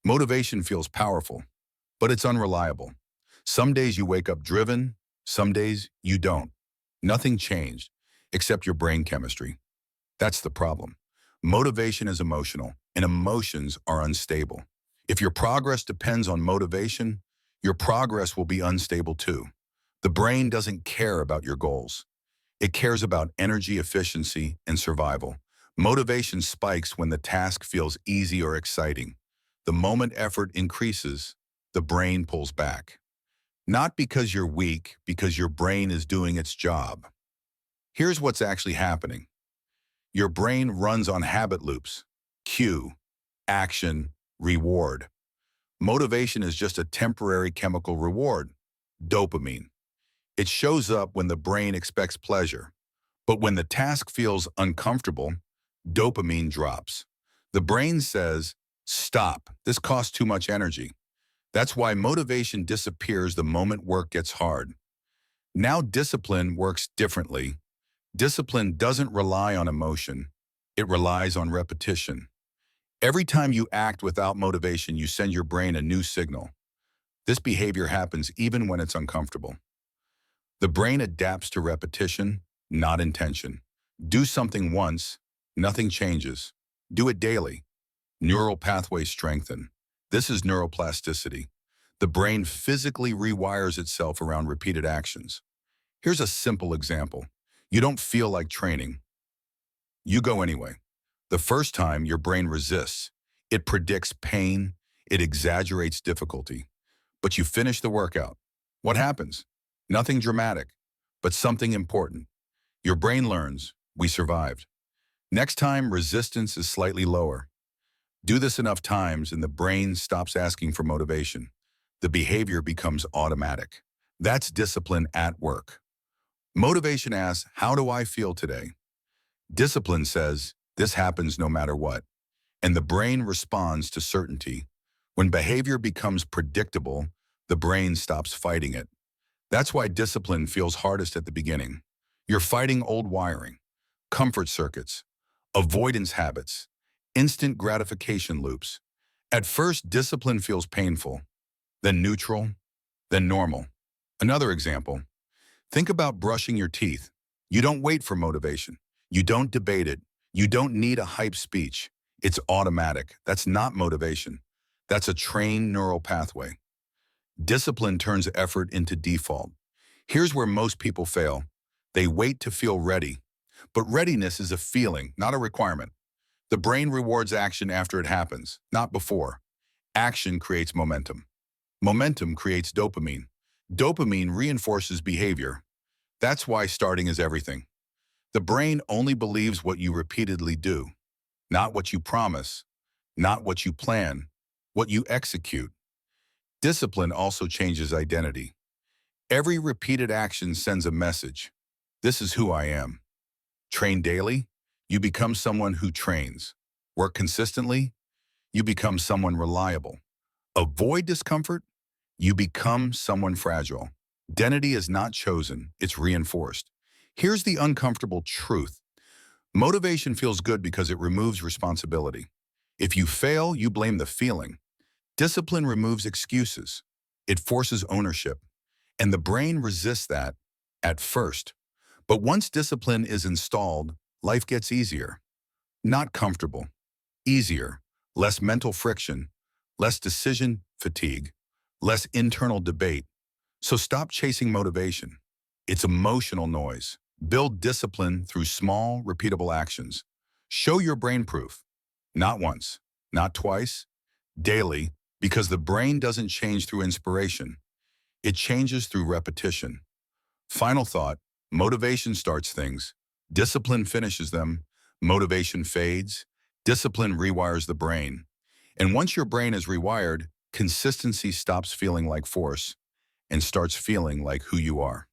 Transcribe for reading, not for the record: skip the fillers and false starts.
Motivation feels powerful, but it's unreliable. Some days you wake up driven, some days you don't. Nothing changed, except your brain chemistry. That's the problem. Motivation is emotional, and emotions are unstable. If your progress depends on motivation, your progress will be unstable too. The brain doesn't care about your goals. It cares about energy efficiency and survival. Motivation spikes when the task feels easy or exciting. The moment effort increases, the brain pulls back. Not because you're weak, because your brain is doing its job. Here's what's actually happening. Your brain runs on habit loops. Cue, action, reward. Motivation is just a temporary chemical reward, dopamine. It shows up when the brain expects pleasure. But when the task feels uncomfortable, dopamine drops. The brain says, stop, this costs too much energy. That's why motivation disappears the moment work gets hard. Now discipline works differently. Discipline doesn't rely on emotion. It relies on repetition. Every time you act without motivation, you send your brain a new signal. This behavior happens even when it's uncomfortable. The brain adapts to repetition, not intention. Do something once, nothing changes. Do it daily. Neural pathways strengthen. This is neuroplasticity. The brain physically rewires itself around repeated actions. Here's a simple example. You don't feel like training. You go anyway. The first time, your brain resists. It predicts pain. It exaggerates difficulty. But you finish the workout. What happens? Nothing dramatic, but something important. Your brain learns, we survived. Next time, resistance is slightly lower. Do this enough times and the brain stops asking for motivation. The behavior becomes automatic. That's discipline at work. Motivation asks, how do I feel today? Discipline says, this happens no matter what. And the brain responds to certainty. When behavior becomes predictable, the brain stops fighting it. That's why discipline feels hardest at the beginning. You're fighting old wiring, comfort circuits, avoidance habits, instant gratification loops. At first, discipline feels painful, then neutral, then normal. Another example, think about brushing your teeth. You don't wait for motivation. You don't debate it. You don't need a hype speech. It's automatic. That's not motivation. That's a trained neural pathway. Discipline turns effort into default. Here's where most people fail. They wait to feel ready. But readiness is a feeling, not a requirement. The brain rewards action after it happens, not before. Action creates momentum. Momentum creates dopamine. Dopamine reinforces behavior. That's why starting is everything. The brain only believes what you repeatedly do, not what you promise, not what you plan, what you execute. Discipline also changes identity. Every repeated action sends a message. This is who I am. Train daily, you become someone who trains. Work consistently, you become someone reliable. Avoid discomfort, you become someone fragile. Identity is not chosen, it's reinforced. Here's the uncomfortable truth. Motivation feels good because it removes responsibility. If you fail, you blame the feeling. Discipline removes excuses. It forces ownership. And the brain resists that at first. But once discipline is installed, life gets easier. Not comfortable. Easier. Less mental friction. Less decision fatigue. Less internal debate. So stop chasing motivation. It's emotional noise. Build discipline through small, repeatable actions. Show your brain proof. Not once, not twice, daily, because the brain doesn't change through inspiration. It changes through repetition. Final thought, motivation starts things. Discipline finishes them. Motivation fades. Discipline rewires the brain. And once your brain is rewired, consistency stops feeling like force and starts feeling like who you are.